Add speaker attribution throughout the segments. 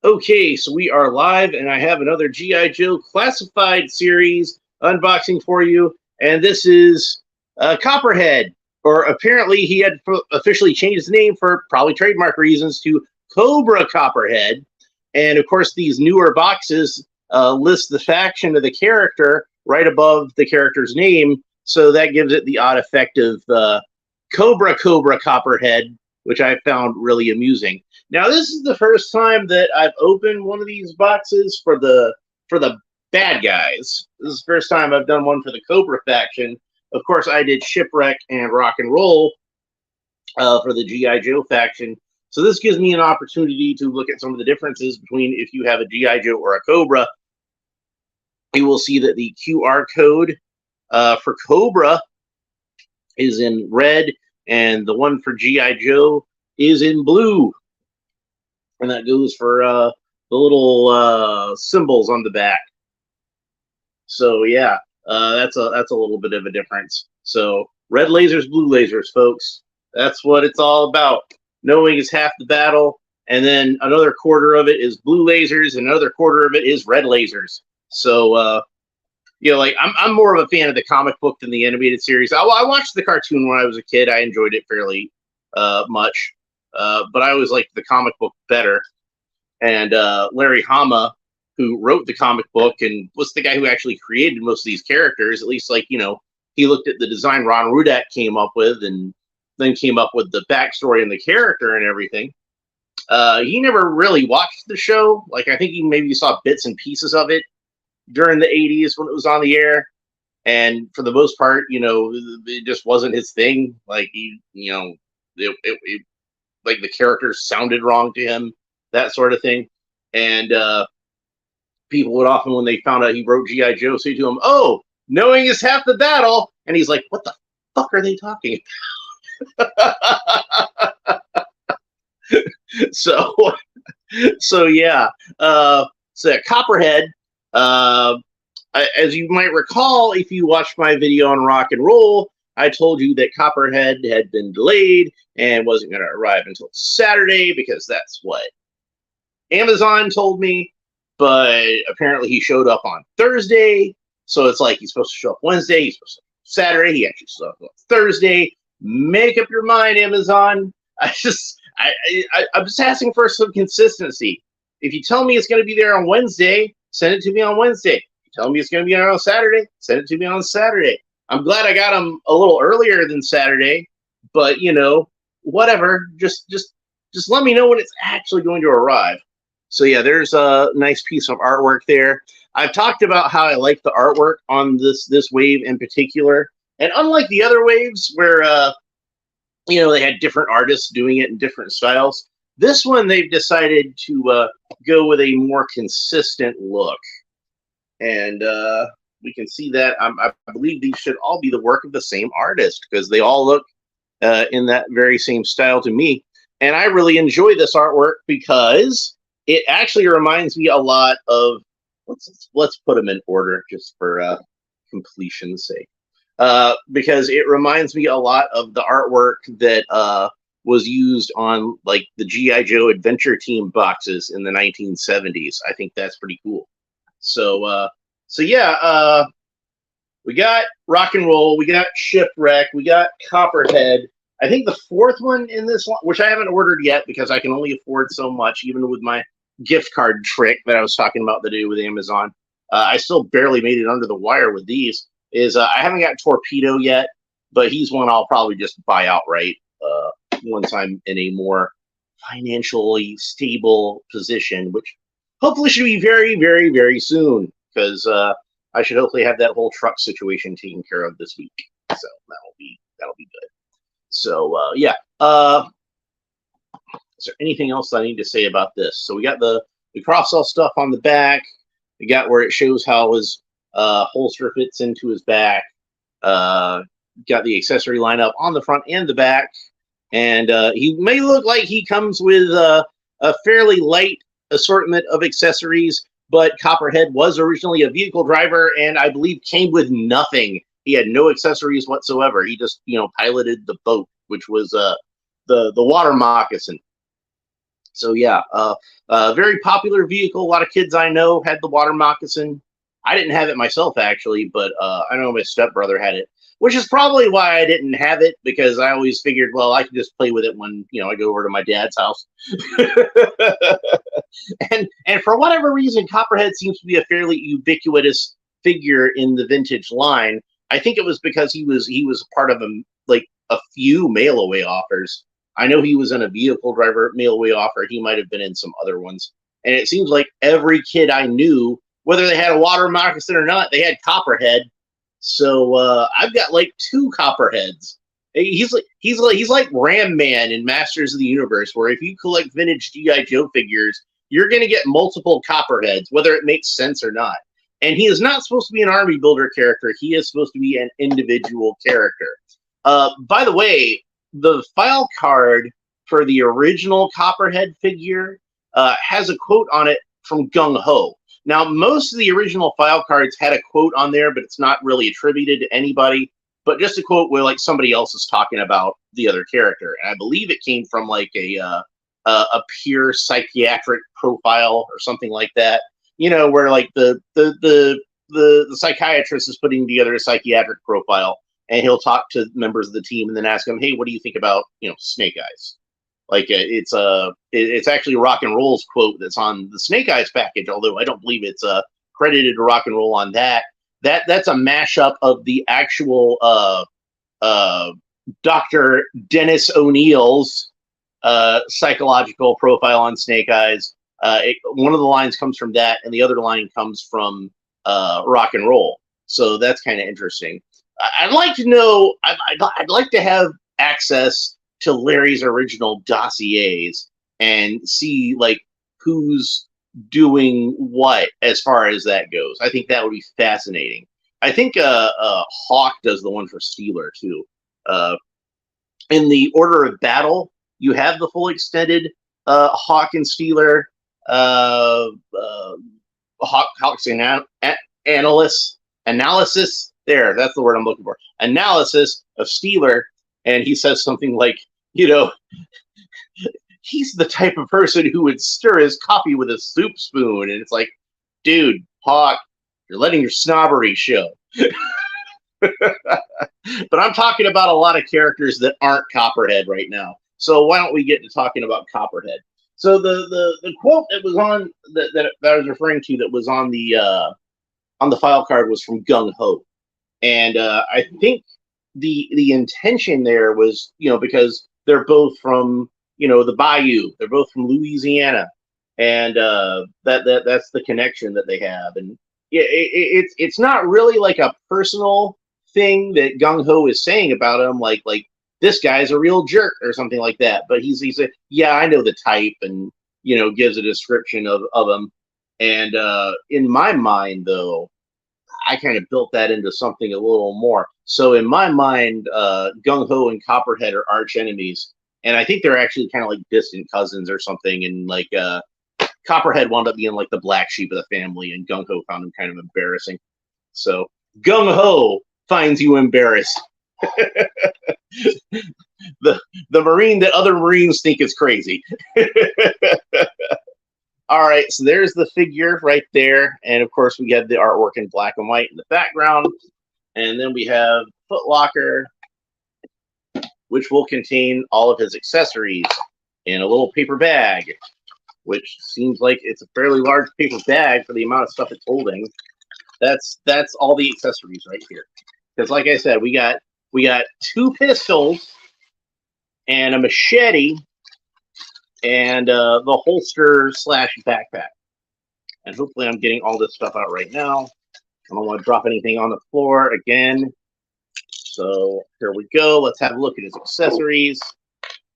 Speaker 1: Okay, so we are live, and I have another G.I. Joe Classified series unboxing for you. And this is Copperhead, or apparently he had officially changed his name for probably trademark reasons to Cobra Copperhead. And of course, these newer boxes list the faction of the character right above the character's name, so that gives it the odd effect of Cobra Copperhead, which I found really amusing. Now, this is the first time that I've opened one of these boxes for the bad guys. This is the first time I've done one for the Cobra faction. Of course, I did Shipwreck and Rock and Roll for the GI Joe faction. So this gives me an opportunity to look at some of the differences between if you have a GI Joe or a Cobra. You will see that the QR code for Cobra is in red, and the one for GI Joe is in blue. And that goes for the little symbols on the back. So yeah, that's a little bit of a difference. So red lasers, blue lasers, folks. That's what it's all about. Knowing is half the battle, and then another quarter of it is blue lasers, and another quarter of it is red lasers. So like I'm more of a fan of the comic book than the animated series. I watched the cartoon when I was a kid. I enjoyed it fairly much. But I always liked the comic book better. And Larry Hama, who wrote the comic book and was the guy who actually created most of these characters, at least he looked at the design Ron Rudat came up with and then came up with the backstory and the character and everything. He never really watched the show. Like, I think he maybe saw bits and pieces of it during the 80s when it was on the air. And for the most part, it just wasn't his thing. Like, like the characters sounded wrong to him, that sort of thing. And people would often, when they found out he wrote G.I. Joe, say to him, "Oh, knowing is half the battle." And he's like, "What the fuck are they talking about?" so, yeah. So Copperhead, as you might recall, if you watched my video on Rock and Roll, I told you that Copperhead had been delayed and wasn't going to arrive until Saturday because that's what Amazon told me. But apparently he showed up on Thursday. So it's like he's supposed to show up Wednesday. He's supposed to show up Saturday. He actually showed up on Thursday. Make up your mind, Amazon. I'm just asking for some consistency. If you tell me it's going to be there on Wednesday, send it to me on Wednesday. If you tell me it's going to be there on Saturday, send it to me on Saturday. I'm glad I got them a little earlier than Saturday, but whatever. Just let me know when it's actually going to arrive. So yeah, there's a nice piece of artwork there. I've talked about how I like the artwork on this wave in particular, and unlike the other waves where they had different artists doing it in different styles, this one they've decided to go with a more consistent look, and we can see that. I believe these should all be the work of the same artist because they all look in that very same style to me. And I really enjoy this artwork because it actually reminds me a lot of, let's put them in order just for completion's sake. Because it reminds me a lot of the artwork that was used on like the G.I. Joe Adventure Team boxes in the 1970s. I think that's pretty cool. So yeah, we got Rock and Roll, we got Shipwreck, we got Copperhead. I think the fourth one in this one, which I haven't ordered yet because I can only afford so much, even with my gift card trick that I was talking about the day with Amazon. I still barely made it under the wire with these. I haven't got Torpedo yet, but he's one I'll probably just buy outright once I'm in a more financially stable position, which hopefully should be very, very, very soon, because I should hopefully have that whole truck situation taken care of this week. So that'll be good. So yeah. Is there anything else I need to say about this? So we got the cross-sell stuff on the back. We got where it shows how his holster fits into his back. Got the accessory lineup on the front and the back. And he may look like he comes with a fairly light assortment of accessories, but Copperhead was originally a vehicle driver and I believe came with nothing. He had no accessories whatsoever. He just, piloted the boat, which was the water moccasin. So yeah, very popular vehicle. A lot of kids I know had the water moccasin. I didn't have it myself actually, but I know my stepbrother had it, which is probably why I didn't have it, because I always figured, well, I can just play with it when I go over to my dad's house. And for whatever reason, Copperhead seems to be a fairly ubiquitous figure in the vintage line. I think it was because he was part of a few mail away offers. I know he was in a vehicle driver mail away offer. He might have been in some other ones. And it seems like every kid I knew, whether they had a water moccasin or not, they had Copperhead. So I've got like two Copperheads. He's like Ram Man in Masters of the Universe, where if you collect vintage GI Joe figures, you're going to get multiple Copperheads, whether it makes sense or not. And he is not supposed to be an army builder character. He is supposed to be an individual character. By the way, the file card for the original Copperhead figure has a quote on it from Gung Ho. Now, most of the original file cards had a quote on there, but it's not really attributed to anybody. But just a quote where like somebody else is talking about the other character, and I believe it came from like a pure psychiatric profile or something like that. Where like the psychiatrist is putting together a psychiatric profile, and he'll talk to members of the team and then ask them, "Hey, what do you think about Snake Eyes?" Like it's actually Rock and Roll's quote that's on the Snake Eyes package, although I don't believe it's credited to Rock and Roll on that. That's a mashup of the actual Dr. Dennis O'Neill's psychological profile on Snake Eyes. One of the lines comes from that, and the other line comes from Rock and Roll. So that's kind of interesting. I'd like to know. I'd like to have access to Larry's original dossiers and see like who's doing what as far as that goes. I think that would be fascinating. I think Hawk does the one for Steeler too. In the order of battle, you have the full extended Hawk and Steeler Hawk's analysis. There, that's the word I'm looking for. Analysis of Steeler, and he says something like, he's the type of person who would stir his coffee with a soup spoon, and it's like, dude, Hawk, you're letting your snobbery show. But I'm talking about a lot of characters that aren't Copperhead right now. So why don't we get to talking about Copperhead? So the quote that was on that I was referring to that was on the file card was from Gung Ho, and I think the intention there was because they're both from the Bayou, they're both from Louisiana, and that's the connection that they have, and it's not really like a personal thing that Gung Ho is saying about him, like this guy's a real jerk or something like that. But he's a, yeah, I know the type, and gives a description of him. And in my mind, though, I kind of built that into something a little more. So in my mind, Gung Ho and Copperhead are arch enemies, and I think they're actually kind of like distant cousins or something. And like Copperhead wound up being like the black sheep of the family, and Gung Ho found him kind of embarrassing. So Gung Ho finds you embarrassed. the Marine that other Marines think is crazy. All right, so there's the figure right there, and of course we have the artwork in black and white in the background, and then we have Foot Locker, which will contain all of his accessories in a little paper bag, which seems like it's a fairly large paper bag for the amount of stuff it's holding. That's all the accessories right here. Because like I said, we got two pistols and a machete and the holster / backpack. And hopefully I'm getting all this stuff out right now. I don't want to drop anything on the floor again. So here we go. Let's have a look at his accessories.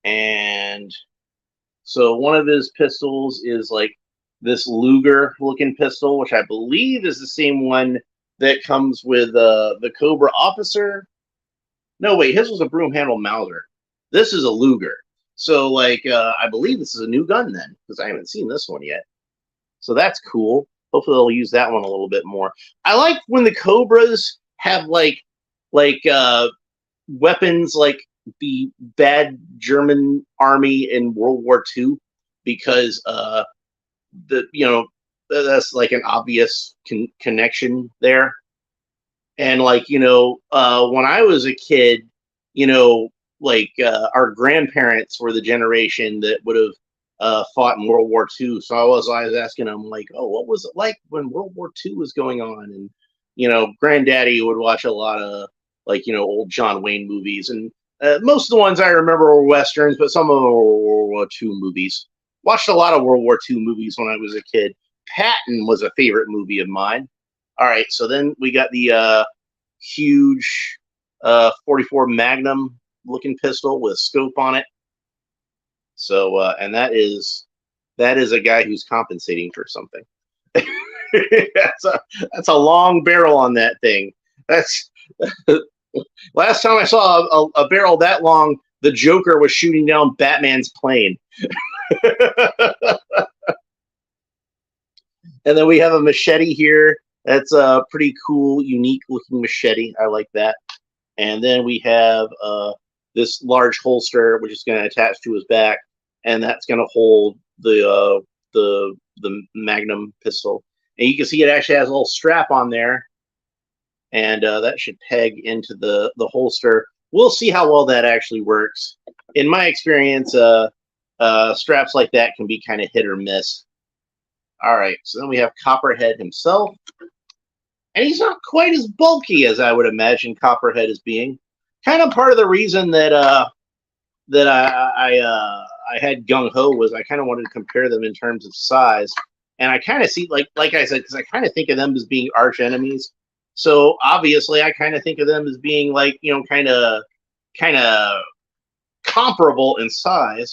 Speaker 1: And so one of his pistols is like this Luger looking pistol, which I believe is the same one that comes with the Cobra officer. No, wait, his was a broom handle Mauser. This is a Luger. So like I believe this is a new gun then, because I haven't seen this one yet. So that's cool. Hopefully they'll use that one a little bit more. I like when the Cobras have like weapons like the bad German army in World War II. because that's like an obvious connection there. And like when I was a kid, our grandparents were the generation that would have fought in World War II. So I was asking them like, oh, what was it like when World War II was going on? And Granddaddy would watch a lot of old John Wayne movies, and most of the ones I remember were westerns, but some of them were World War II movies. Watched a lot of World War II movies when I was a kid. Patton was a favorite movie of mine. All right, so then we got the huge 44 Magnum looking pistol with a scope on it. So, and that is a guy who's compensating for something. that's a long barrel on that thing. That's last time I saw a barrel that long, the Joker was shooting down Batman's plane. And then we have a machete here. That's a pretty cool, unique looking machete. I like that. And then we have this large holster, which is going to attach to his back, and that's going to hold the Magnum pistol. And you can see it actually has a little strap on there, and that should peg into the holster. We'll see how well that actually works. In my experience, straps like that can be kind of hit or miss. All right, so then we have Copperhead himself. And he's not quite as bulky as I would imagine Copperhead as being. Kind of part of the reason that I had Gung Ho was I kind of wanted to compare them in terms of size, and I kind of see like I said, because I kind of think of them as being arch enemies. So obviously, I kind of think of them as being like kind of comparable in size.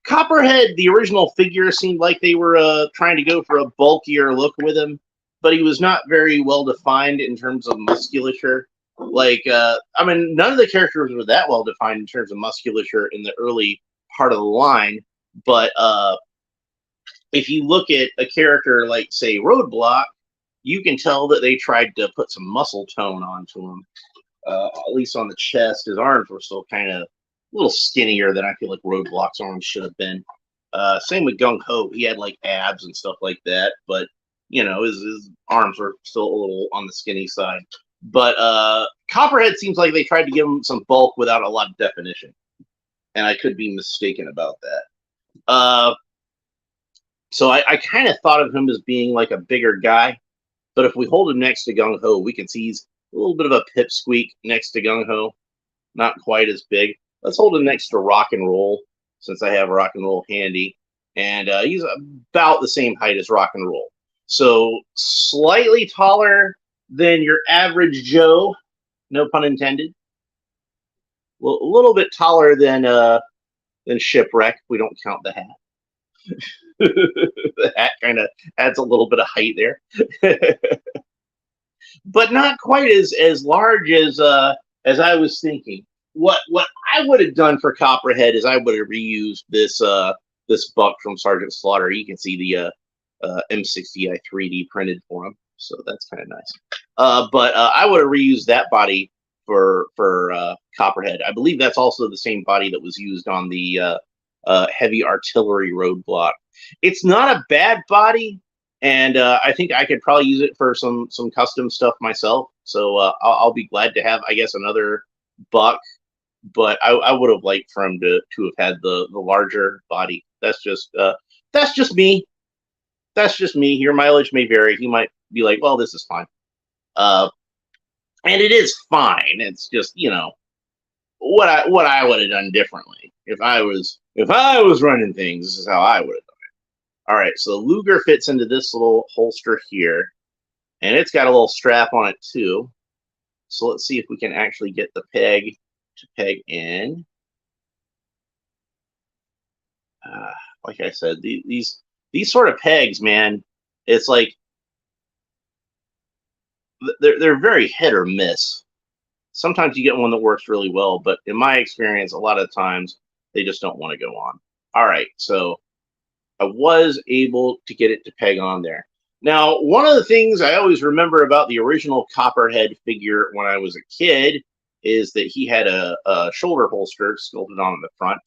Speaker 1: Copperhead, the original figure, seemed like they were trying to go for a bulkier look with him, but he was not very well defined in terms of musculature. None of the characters were that well defined in terms of musculature in the early part of the line. But if you look at a character like, say, Roadblock, you can tell that they tried to put some muscle tone onto him. At least on the chest, his arms were still kind of a little skinnier than I feel like Roadblock's arms should have been. Same with Gung Ho. He had like abs and stuff like that, but his arms were still a little on the skinny side. But Copperhead seems like they tried to give him some bulk without a lot of definition, and I could be mistaken about that. So I kind of thought of him as being like a bigger guy, but if we hold him next to Gung Ho, we can see he's a little bit of a pipsqueak next to Gung Ho, not quite as big. Let's hold him next to Rock and Roll, since I have Rock and Roll handy, and he's about the same height as Rock and Roll. So slightly taller than your average Joe, no pun intended. Well, a little bit taller than Shipwreck. We don't count the hat. The hat kind of adds a little bit of height there, but not quite as large as I was thinking. What I would have done for Copperhead is I would have reused this buck from Sergeant Slaughter. You can see the M60 I 3D printed for him, so that's kind of nice. But I would have reused that body for Copperhead. I believe that's also the same body that was used on the heavy artillery Roadblock. It's not a bad body, and I think I could probably use it for some custom stuff myself. So I'll be glad to have, I guess, another buck. But I would have liked for him to have had the larger body. That's just me. That's just me. Your mileage may vary. He might be like, well, this is fine. And it is fine. It's just, what I would have done differently. If I was running things, this is how I would have done it. All right, so the Luger fits into this little holster here, and it's got a little strap on it too. So let's see if we can actually get the peg to peg in. Like I said, these sort of pegs, man, it's like they're very hit or miss. Sometimes you get one that works really well, but in my experience, a lot of times they just don't want to go on. All right, so I was able to get it to peg on there. Now, one of the things I always remember about the original Copperhead figure when I was a kid is that he had a shoulder holster sculpted on the front.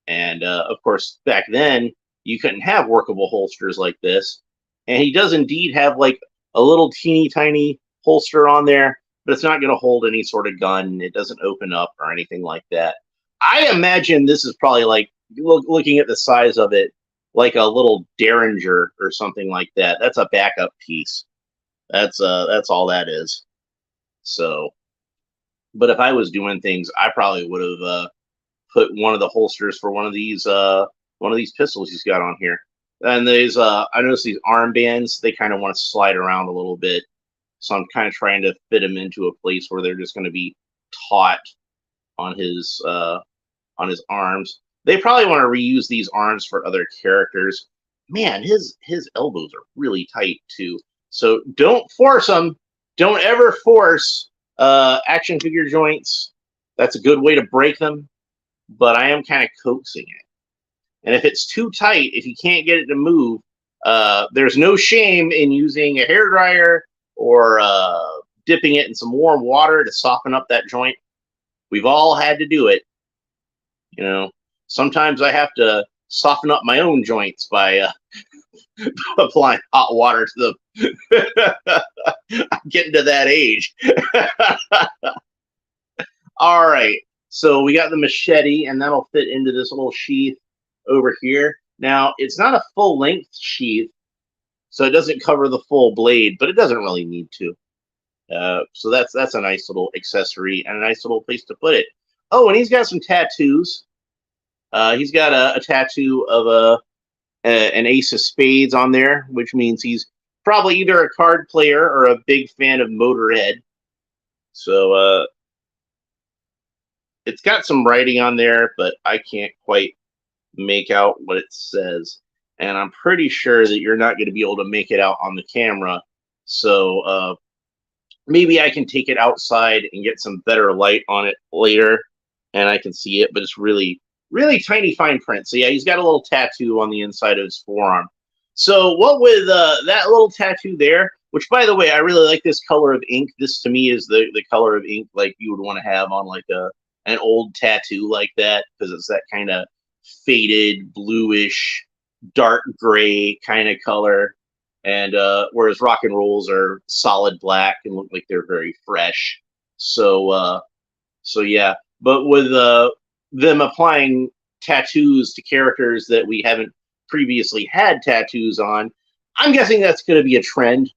Speaker 1: And of course, back then you couldn't have workable holsters like this. And he does indeed have like a little teeny tiny holster on there, but it's not going to hold any sort of gun. It doesn't open up or anything like that. I imagine this is probably like looking at the size of it, like a little Derringer or something like that. That's a backup piece. That's all that is. So, but if I was doing things, I probably would have put one of the holsters for one of these pistols he's got on here. And these I noticed these armbands, they kind of want to slide around a little bit. So I'm kind of trying to fit them into a place where they're just going to be taut on his arms. They probably want to reuse these arms for other characters. Man, his elbows are really tight too. So don't force them. Don't ever force action figure joints. That's a good way to break them. But I am kind of coaxing it. And if it's too tight, if you can't get it to move, there's no shame in using a hairdryer or dipping it in some warm water to soften up that joint. We've all had to do it. You know, sometimes I have to soften up my own joints by applying hot water to them. I'm getting to that age. All right. So we got the machete, and that'll fit into this little sheath over here. Now, it's not a full-length sheath, so it doesn't cover the full blade, but it doesn't really need to. So that's a nice little accessory and a nice little place to put it. Oh, and he's got some tattoos. He's got a tattoo of an ace of spades on there, which means he's probably either a card player or a big fan of Motorhead. So it's got some writing on there, but I can't quite make out what it says. And I'm pretty sure that you're not going to be able to make it out on the camera. So maybe I can take it outside and get some better light on it later, and I can see it, but it's really, really tiny fine print. So yeah, he's got a little tattoo on the inside of his forearm. So what with that little tattoo there, which by the way, I really like this color of ink. This to me is the color of ink like you would want to have on like an old tattoo like that, because it's that kind of faded bluish dark gray kind of color, and whereas rock and rolls are solid black and look like they're very fresh. So yeah, but with them applying tattoos to characters that we haven't previously had tattoos on, I'm guessing that's going to be a trend.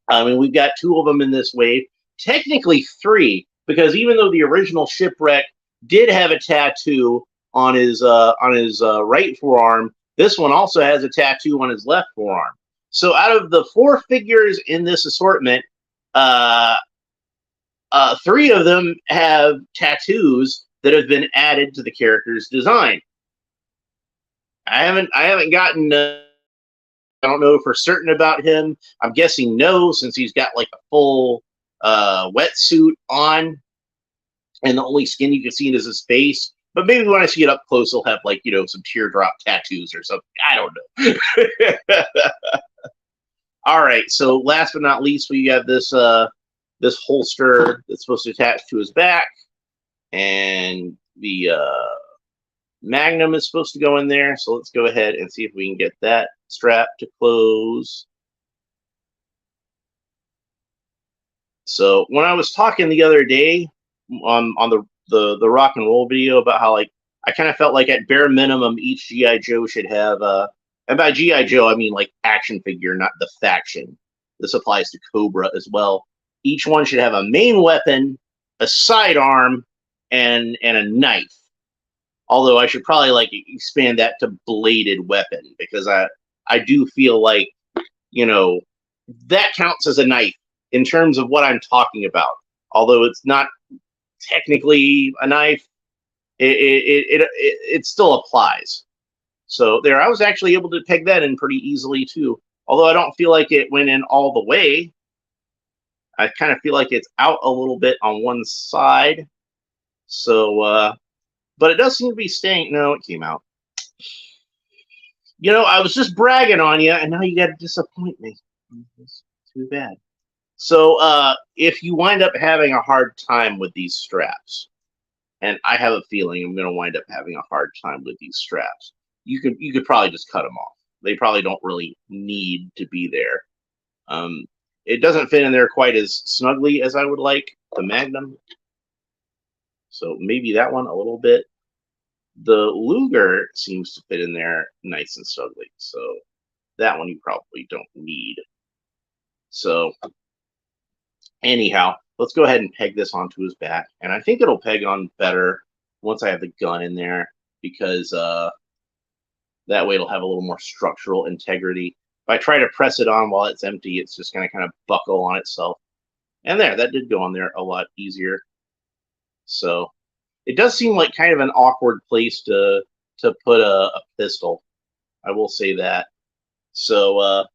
Speaker 1: I mean, we've got 2 of them in this wave, technically 3, because even though the original Shipwreck did have a tattoo on his right forearm, this one also has a tattoo on his left forearm. So out of the 4 figures in this assortment, 3 of them have tattoos that have been added to the character's design. I haven't gotten. I don't know for certain about him. I'm guessing no, since he's got like a full wetsuit on, and the only skin you can see is his face. But maybe when I see it up close, he'll have like some teardrop tattoos or something. I don't know. All right. So last but not least, we have this this holster that's supposed to attach to his back, and the Magnum is supposed to go in there. So let's go ahead and see if we can get that strap to close. So when I was talking the other day on the rock and roll video about how like I kind of felt like at bare minimum each GI Joe should have and by GI Joe I mean like action figure, not the faction. This applies to Cobra as well. Each one should have a main weapon, a sidearm, and a knife. Although I should probably like expand that to bladed weapon, because I do feel like that counts as a knife in terms of what I'm talking about. Although it's not technically a knife, it still applies. So there, I was actually able to peg that in pretty easily too. Although I don't feel like it went in all the way. I kind of feel like it's out a little bit on one side. So, but it does seem to be staying. No, it came out. I was just bragging on you, and now you got to disappoint me. It's too bad. So if you wind up having a hard time with these straps, and I have a feeling I'm going to wind up having a hard time with these straps. You could probably just cut them off. They probably don't really need to be there. It doesn't fit in there quite as snugly as I would like, the Magnum. So maybe that one a little bit. The Luger seems to fit in there nice and snugly. So that one you probably don't need. So anyhow, let's go ahead and peg this onto his back. And I think it'll peg on better once I have the gun in there, because that way it'll have a little more structural integrity. If I try to press it on while it's empty, it's just going to kind of buckle on itself. And there, that did go on there a lot easier. So it does seem like kind of an awkward place to put a pistol. I will say that. So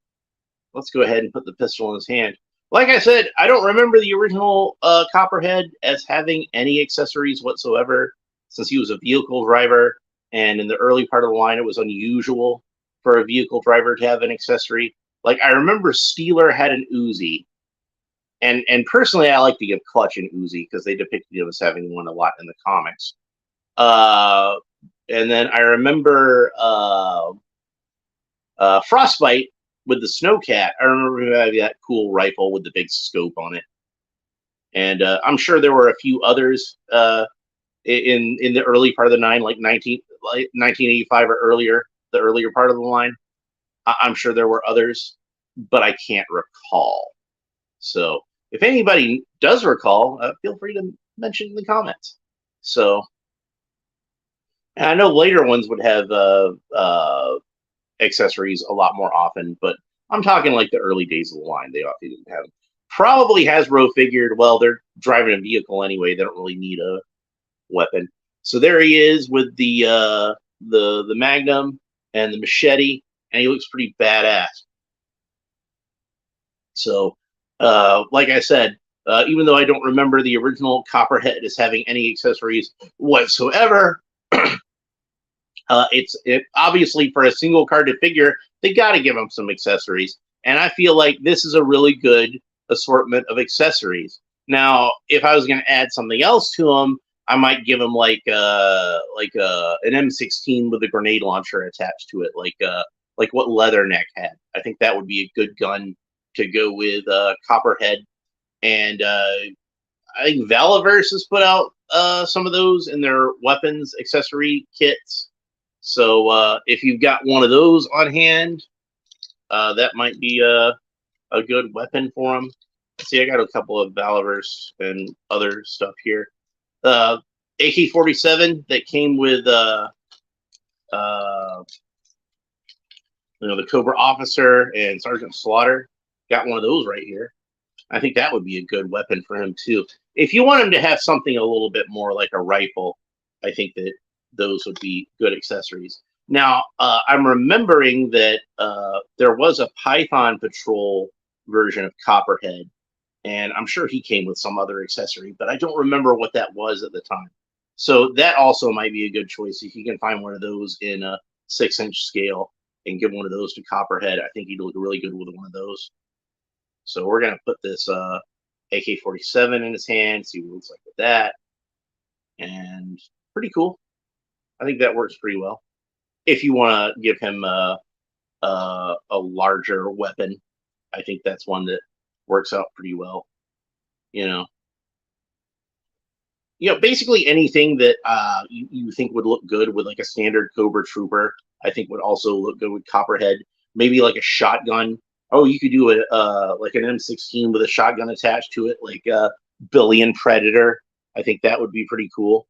Speaker 1: let's go ahead and put the pistol in his hand. Like I said, I don't remember the original Copperhead as having any accessories whatsoever, since he was a vehicle driver. And in the early part of the line, it was unusual for a vehicle driver to have an accessory. Like, I remember Steeler had an Uzi. And personally, I like to give Clutch an Uzi because they depicted him as having one a lot in the comics. And then I remember Frostbite with the Snowcat. I remember having that cool rifle with the big scope on it. And I'm sure there were a few others in the early part of the line, like 1985 or earlier, the earlier part of the line. I'm sure there were others, but I can't recall. So if anybody does recall, feel free to mention in the comments. So, and I know later ones would have accessories a lot more often, but I'm talking like the early days of the line. They often didn't have them. Probably Hasbro figured, well, they're driving a vehicle anyway. They don't really need a weapon. So there he is with the Magnum and the machete, and he looks pretty badass. So, like I said, even though I don't remember the original Copperhead as having any accessories whatsoever, it's obviously for a single carded figure, they got to give him some accessories. And I feel like this is a really good assortment of accessories. Now, if I was going to add something else to him, I might give him like an M16 with a grenade launcher attached to it, like what Leatherneck had. I think that would be a good gun to go with Copperhead. And I think Valaverse has put out some of those in their weapons accessory kits. So if you've got one of those on hand, that might be a good weapon for them. See, I got a couple of Valaverse and other stuff here. AK-47 that came with the Cobra officer and Sergeant Slaughter. Got one of those right here. I think that would be a good weapon for him too. If you want him to have something a little bit more like a rifle, I think that those would be good accessories. Now, I'm remembering that there was a Python Patrol version of Copperhead, and I'm sure he came with some other accessory, but I don't remember what that was at the time. So that also might be a good choice. If you can find one of those in a 6-inch scale and give one of those to Copperhead, I think he'd look really good with one of those. So we're going to put this AK-47 in his hand, see what it looks like with that. And pretty cool. I think that works pretty well. If you want to give him a larger weapon, I think that's one that works out pretty well. Basically anything that you think would look good with like a standard Cobra Trooper, I think would also look good with Copperhead. Maybe like a shotgun. Oh, you could do like an M16 with a shotgun attached to it, like Billy and Predator. I think that would be pretty cool.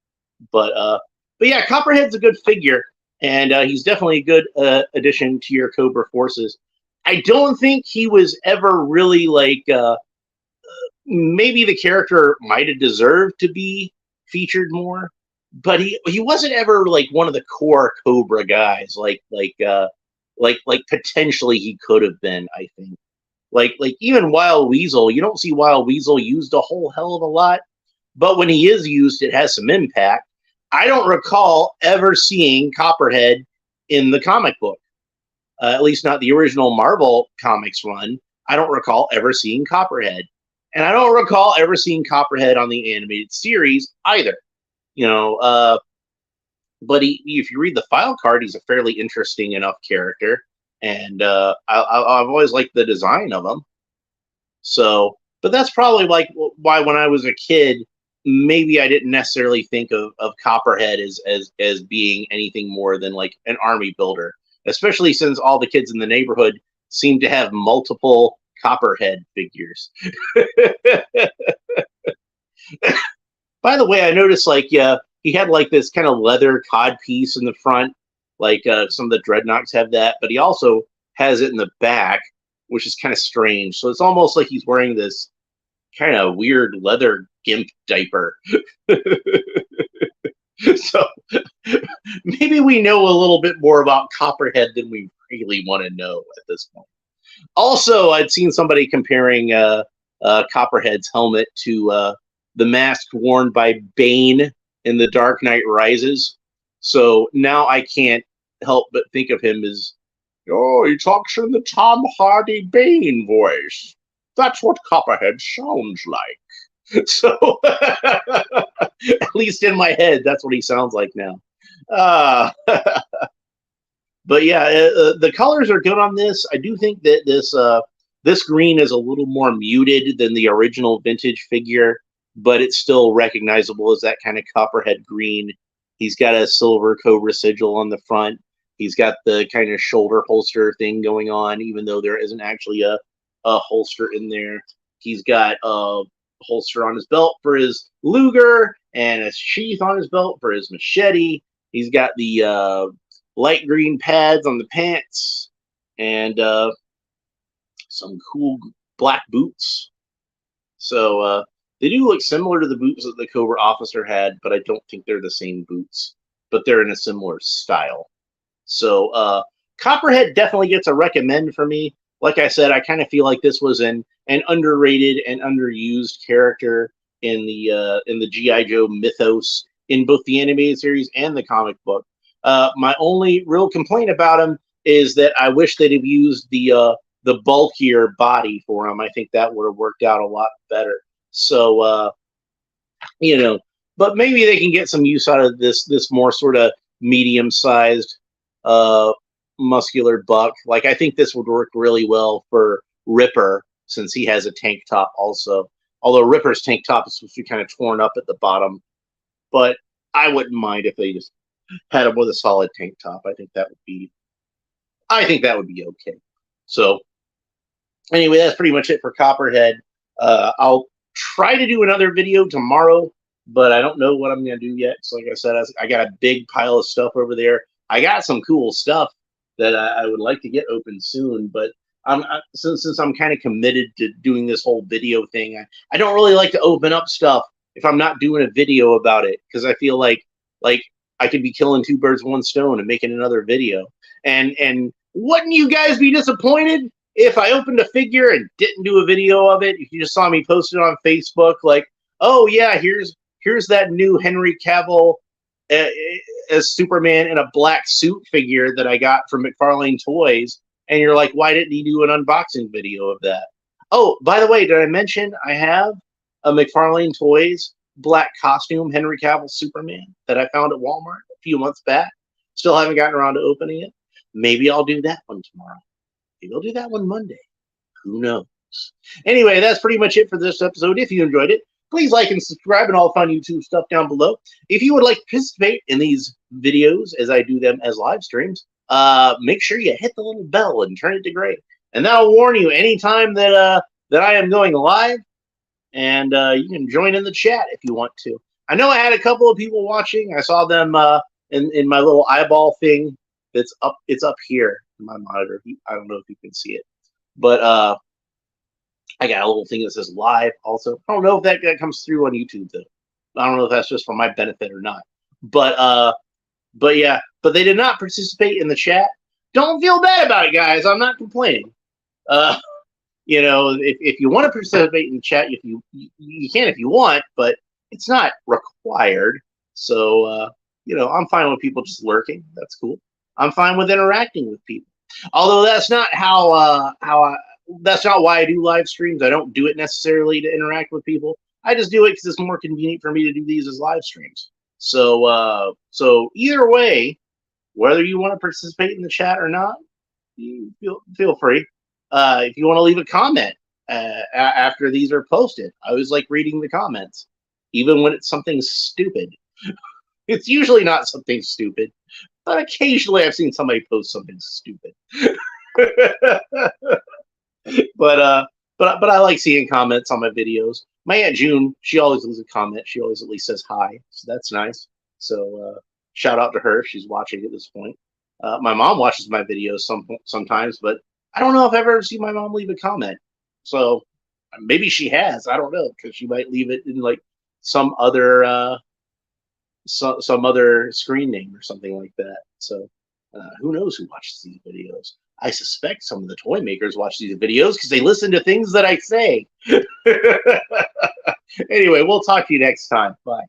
Speaker 1: But yeah, Copperhead's a good figure, and he's definitely a good addition to your Cobra forces. I don't think he was ever really like. Maybe the character might have deserved to be featured more, but he wasn't ever like one of the core Cobra guys. Like potentially he could have been. I think like even Wild Weasel. You don't see Wild Weasel used a whole hell of a lot, but when he is used, it has some impact. I don't recall ever seeing Copperhead in the comic book, at least not the original Marvel Comics run. I don't recall ever seeing Copperhead. And I don't recall ever seeing Copperhead on the animated series either. you know, but if you read the file card, he's a fairly interesting enough character, and I've always liked the design of him. So, but that's probably like why when I was a kid, maybe I didn't necessarily think of Copperhead as being anything more than like an army builder, especially since all the kids in the neighborhood seem to have multiple Copperhead figures. By the way, I noticed like he had like this kind of leather cod piece in the front, like some of the dreadnoughts have that, but he also has it in the back, which is kind of strange. So it's almost like he's wearing this kind of weird leather gimp diaper. So maybe we know a little bit more about Copperhead than we really want to know at this point. Also, I'd seen somebody comparing Copperhead's helmet to the mask worn by Bane in The Dark Knight Rises. So now I can't help but think of him as, oh, he talks in the Tom Hardy Bane voice. That's what Copperhead sounds like. So, at least in my head, that's what he sounds like now. Uh, but yeah, the colors are good on this. I do think that this green is a little more muted than the original vintage figure, but it's still recognizable as that kind of Copperhead green. He's got a silver Cobra sigil on the front. He's got the kind of shoulder holster thing going on, even though there isn't actually a holster in there. He's got a holster on his belt for his Luger and a sheath on his belt for his machete. He's got the light green pads on the pants and some cool black boots. So they do look similar to the boots that the Cobra officer had, but I don't think they're the same boots. But they're in a similar style. So Copperhead definitely gets a recommend for me. Like I said, I kind of feel like this was an underrated and underused character in the G.I. Joe mythos in both the animated series and the comic book. My only real complaint about him is that I wish they'd have used the bulkier body for him. I think that would have worked out a lot better. So but maybe they can get some use out of this more sort of medium-sized muscular buck. Like I think this would work really well for Ripper since he has a tank top also. Although Ripper's tank top is supposed to be kind of torn up at the bottom, but I wouldn't mind if they just had him with a solid tank top. I think that would be okay. So anyway, that's pretty much it for Copperhead. I'll try to do another video tomorrow, but I don't know what I'm going to do yet. So like I said, I got a big pile of stuff over there. I got some cool stuff that I would like to get open soon, but since I'm kind of committed to doing this whole video thing, I don't really like to open up stuff if I'm not doing a video about it, because I feel like I could be killing two birds with one stone and making another video. And wouldn't you guys be disappointed if I opened a figure and didn't do a video of it? If you just saw me post it on Facebook, like, oh yeah, here's that new Henry Cavill as Superman in a black suit figure that I got from McFarlane Toys, and you're like, why didn't he do an unboxing video of that? Oh, by the way, did I mention I have a McFarlane Toys black costume Henry Cavill Superman that I found at Walmart a few months back? Still haven't gotten around to opening it. Maybe I'll do that one tomorrow. Maybe I'll do that one Monday. Who knows? Anyway, that's pretty much it for this episode. If you enjoyed it, please like and subscribe and all the fun YouTube stuff down below. If you would like to participate in these videos as I do them as live streams, make sure you hit the little bell and turn it to gray. And that'll warn you anytime that I am going live. And you can join in the chat if you want to. I know I had a couple of people watching. I saw them in my little eyeball thing that's up. It's up here in my monitor. I don't know if you can see it. But I got a little thing that says live also. I don't know if that comes through on YouTube though. I don't know if that's just for my benefit or not. But yeah, but they did not participate in the chat. Don't feel bad about it, guys. I'm not complaining. If you want to participate in the chat, if you can if you want, but it's not required. So I'm fine with people just lurking. That's cool. I'm fine with interacting with people. Although that's not that's not why I do live streams. I don't do it necessarily to interact with people. I just do it because it's more convenient for me to do these as live streams. So either way, whether you want to participate in the chat or not, you feel free. If you want to leave a comment after these are posted, I always like reading the comments, even when it's something stupid. It's usually not something stupid, but occasionally I've seen somebody post something stupid. But I like seeing comments on my videos. My Aunt June, she always leaves a comment. She always at least says hi, so that's nice. So shout out to her. She's watching at this point. My mom watches my videos sometimes, but I don't know if I've ever seen my mom leave a comment. So maybe she has. I don't know, because she might leave it in like some other some other screen name or something like that. So who knows who watches these videos? I suspect some of the toy makers watch these videos because they listen to things that I say. Anyway, we'll talk to you next time. Bye.